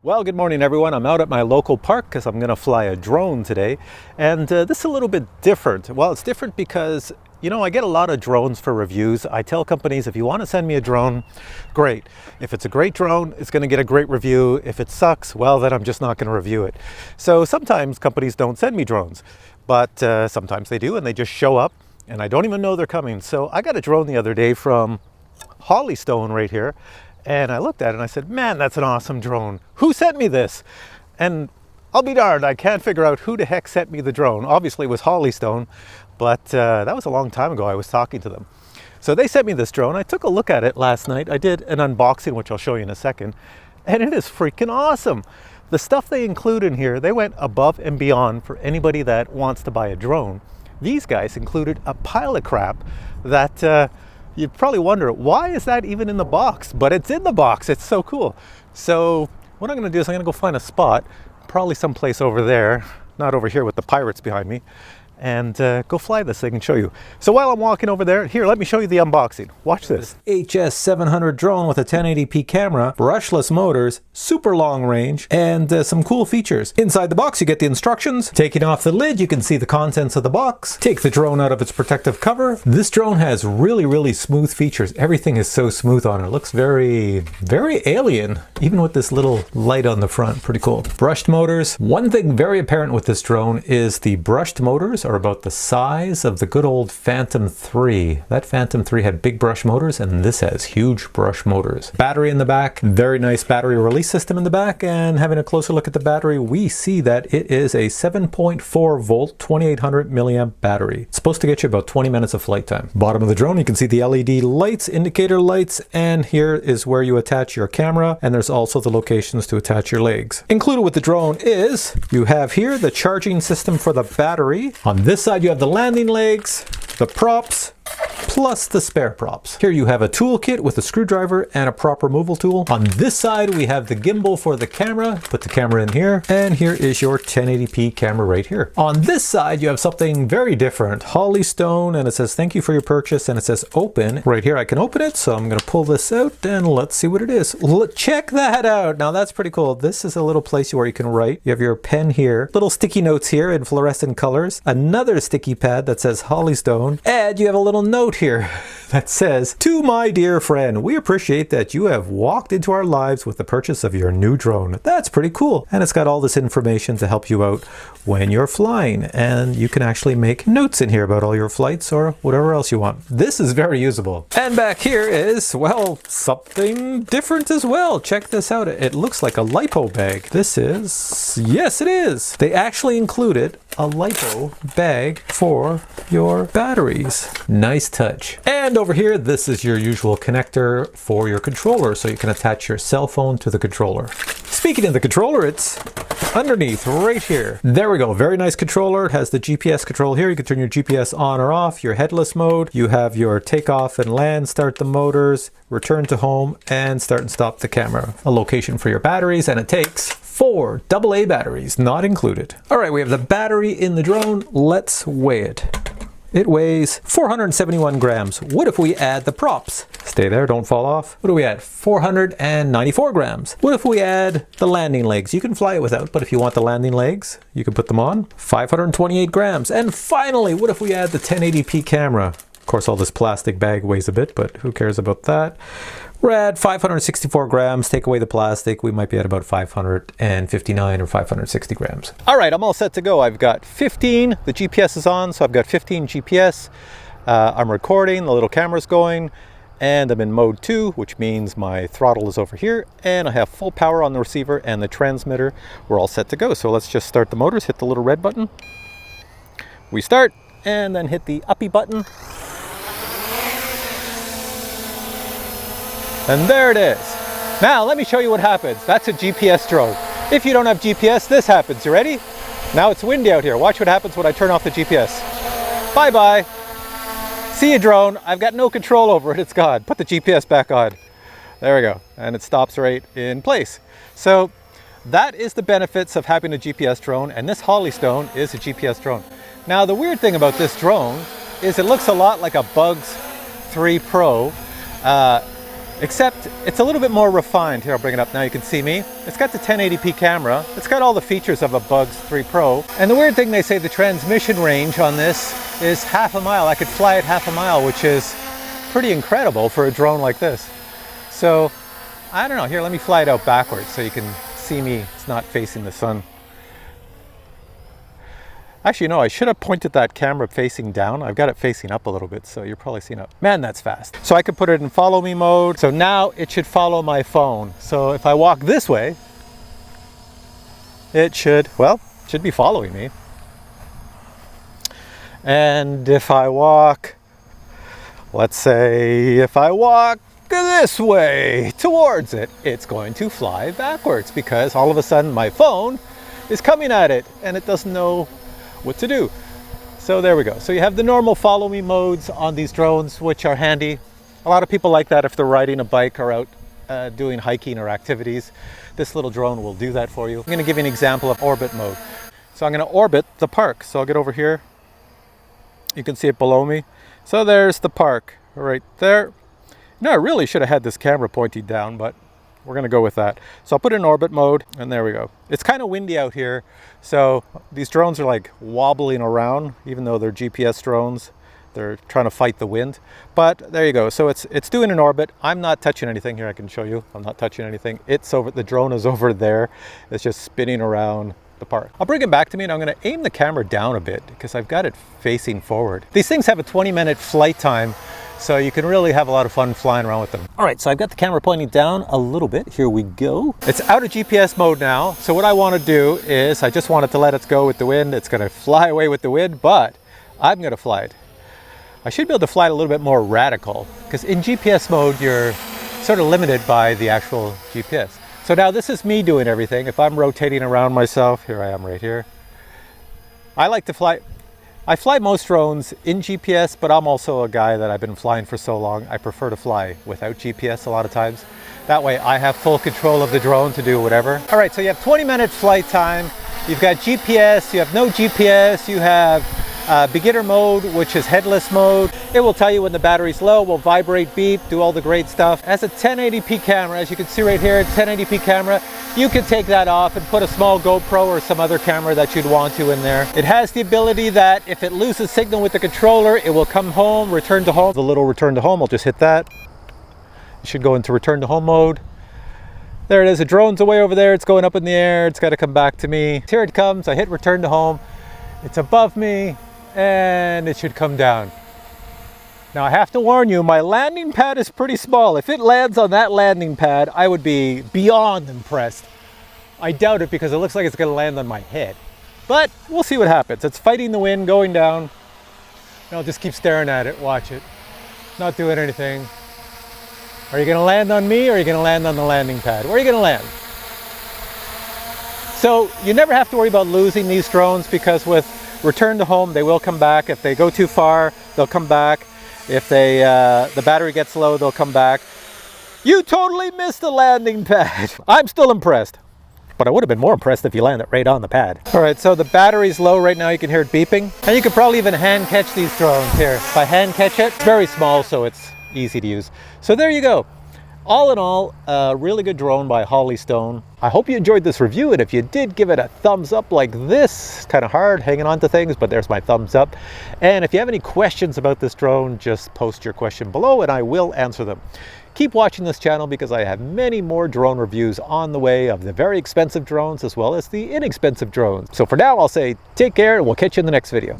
Well, good morning everyone. I'm out at my local park because I'm going to fly a drone today. And this is a little bit different. Well, it's different because, I get a lot of drones for reviews. I tell companies, if you want to send me a drone, great. If it's a great drone, it's going to get a great review. If it sucks, well, then I'm just not going to review it. So sometimes companies don't send me drones, but sometimes they do, and they just show up and I don't even know they're coming. So I got a drone the other day from Holy Stone right here. And I looked at it and I said, man, that's an awesome drone. Who sent me this? And I'll be darned, I can't figure out who the heck sent me the drone. Obviously it was Holy Stone, but that was a long time ago I was talking to them. So they sent me this drone. I took a look at it last night. I did an unboxing, which I'll show you in a second. And it is freaking awesome. The stuff they include in here, they went above and beyond for anybody that wants to buy a drone. These guys included a pile of crap that you'd probably wonder, why is that even in the box? But it's in the box. It's so cool. So what I'm going to do is I'm going to go find a spot, probably someplace over there, not over here with the pirates behind me, and go fly this thing and show you. So while I'm walking over there, here, let me show you the unboxing. Watch this. HS700 drone with a 1080p camera, brushless motors, super long range, and some cool features. Inside the box, you get the instructions. Taking off the lid, you can see the contents of the box. Take the drone out of its protective cover. This drone has really smooth features. Everything is so smooth on it. It looks very alien, even with this little light on the front. Pretty cool. Brushed motors. One thing very apparent with this drone is the brushed motors are about the size of the good old Phantom 3. That Phantom 3 had big brush motors, and this has huge brush motors. Battery in the back, very nice battery release system in the back, and having a closer look at the battery, we see that it is a 7.4 volt 2800 milliamp battery. It's supposed to get you about 20 minutes of flight time. Bottom of the drone, you can see the LED lights, indicator lights, and here is where you attach your camera, and there's also the locations to attach your legs. Included with the drone is, you have here the charging system for the battery. On this side you have the landing legs, the props, plus the spare props. Here you have a toolkit with a screwdriver and a prop removal tool. On this side we have the gimbal for the camera. Put the camera in here, and here is your 1080p camera right here. On this side you have something very different. Holy Stone, and it says thank you for your purchase, and it says open. Right here I can open it, so I'm going to pull this out and let's see what it is. Check that out. Now that's pretty cool. This is a little place where you can write. You have your pen here, little sticky notes here in fluorescent colors, another sticky pad that says Holy Stone, and you have a little note here that says, to my dear friend, we appreciate that you have walked into our lives with the purchase of your new drone. That's pretty cool. And it's got all this information to help you out when you're flying, and you can actually make notes in here about all your flights or whatever else you want. This is very usable. And back here is, well, something different as well. Check this out. It looks like a lipo bag. This is, yes it is. They actually included a lipo bag for your batteries. Nice touch. And over here, this is your usual connector for your controller, so you can attach your cell phone to the controller. Speaking of the controller, it's underneath right here. There we go. Very nice controller. It has the GPS control here. You can turn your GPS on or off, your headless mode. You have your takeoff and land, start the motors, return to home, and start and stop the camera. A location for your batteries, and it takes 4 AA batteries, not included. All right, we have the battery in the drone. Let's weigh it. It weighs 471 grams. What if we add the props? Stay there, don't fall off. What do we add? 494 grams. What if we add the landing legs? You can fly it without, but if you want the landing legs, you can put them on. 528 grams. And finally, what if we add the 1080p camera? Of course, all this plastic bag weighs a bit, but who cares about that? We're at 564 grams. Take away the plastic, we might be at about 559 or 560 grams. All right, I'm all set to go. I've got 15, the GPS is on, so I've got 15 GPS. I'm recording, the little camera's going, and I'm in mode 2, which means my throttle is over here, and I have full power on the receiver and the transmitter. We're all set to go. So let's just start the motors, hit the little red button. We start, and then hit the uppy button. And there it is. Now let me show you what happens. That's a GPS drone. If you don't have GPS, this happens. You ready? Now it's windy out here. Watch what happens when I turn off the GPS. Bye-bye. See you, drone. I've got no control over it. It's gone. Put the GPS back on. There we go. And it stops right in place. So that is the benefits of having a GPS drone, and this Holy Stone is a GPS drone. Now the weird thing about this drone is it looks a lot like a Bugs 3 Pro. Except it's a little bit more refined. Here, I'll bring it up now, you can see me. It's got the 1080p camera. It's got all the features of a Bugs 3 Pro. And the weird thing, they say the transmission range on this is half a mile. I could fly it half a mile, which is pretty incredible for a drone like this. So, I don't know. Here, let me fly it out backwards so you can see me. It's not facing the sun. Actually, no, I should have pointed that camera facing down. I've got it facing up a little bit, so you're probably seeing it. Man, that's fast. So I could put it in follow me mode. So now it should follow my phone. So if I walk this way, it should be following me. And if I walk, let's say if I walk this way towards it, it's going to fly backwards because all of a sudden my phone is coming at it and it doesn't know what to do. So there we go. So you have the normal follow me modes on these drones, which are handy. A lot of people like that if they're riding a bike or out doing hiking or activities. This little drone will do that for you. I'm going to give you an example of orbit mode. So I'm going to orbit the park. So I'll get over here. You can see it below me. So there's the park right there. No, I really should have had this camera pointed down, but we're going to go with that. So I'll put it in orbit mode, and there we go. It's kind of windy out here, so these drones are like wobbling around, even though they're GPS drones. They're trying to fight the wind. But there you go. So it's doing an orbit. I'm not touching anything here. I can show you. I'm not touching anything. The drone is over there. It's just spinning around the park. I'll bring it back to me, and I'm going to aim the camera down a bit because I've got it facing forward. These things have a 20-minute flight time, so you can really have a lot of fun flying around with them. All right, so I've got the camera pointing down a little bit. Here we go. It's out of GPS mode now. So what I want to do is I just wanted to let it go with the wind. It's going to fly away with the wind, but I'm going to fly it. I should be able to fly it a little bit more radical because in GPS mode, you're sort of limited by the actual GPS. So now this is me doing everything. If I'm rotating around myself, here I am right here. I like to fly. I fly most drones in GPS, but I'm also a guy that I've been flying for so long. I prefer to fly without GPS a lot of times. That way I have full control of the drone to do whatever. All right, so you have 20-minute flight time. You've got GPS, you have no GPS, you have beginner mode, which is headless mode. It will tell you when the battery's low, will vibrate, beep, do all the great stuff. As a 1080p camera, as you can see right here, 1080p camera, you can take that off and put a small GoPro or some other camera that you'd want to in there. It has the ability that if it loses signal with the controller, it will come home, return to home. The little return to home, I'll just hit that. It should go into return to home mode. There it is, the drone's away over there, it's going up in the air, it's got to come back to me. Here it comes, I hit return to home. It's above me, and it should come down. Now I have to warn you, my landing pad is pretty small. If it lands on that landing pad, I would be beyond impressed. I doubt it because it looks like it's going to land on my head. But we'll see what happens. It's fighting the wind, going down. And I'll just keep staring at it, watch it. Not doing anything. Are you going to land on me or are you going to land on the landing pad? Where are you going to land? So you never have to worry about losing these drones because with return to home, they will come back. If they go too far, they'll come back. If the battery gets low, they'll come back. You totally missed the landing pad. I'm still impressed, but I would have been more impressed if you landed right on the pad. All right, so the battery's low right now. You can hear it beeping. And you could probably even hand catch these drones here. If I hand catch it, it's very small, so it's easy to use. So there you go. All in all, a really good drone by Holy Stone. I hope you enjoyed this review, and if you did, give it a thumbs up like this. It's kind of hard hanging on to things, but there's my thumbs up. And if you have any questions about this drone, just post your question below and I will answer them. Keep watching this channel because I have many more drone reviews on the way of the very expensive drones as well as the inexpensive drones. So for now, I'll say take care and we'll catch you in the next video.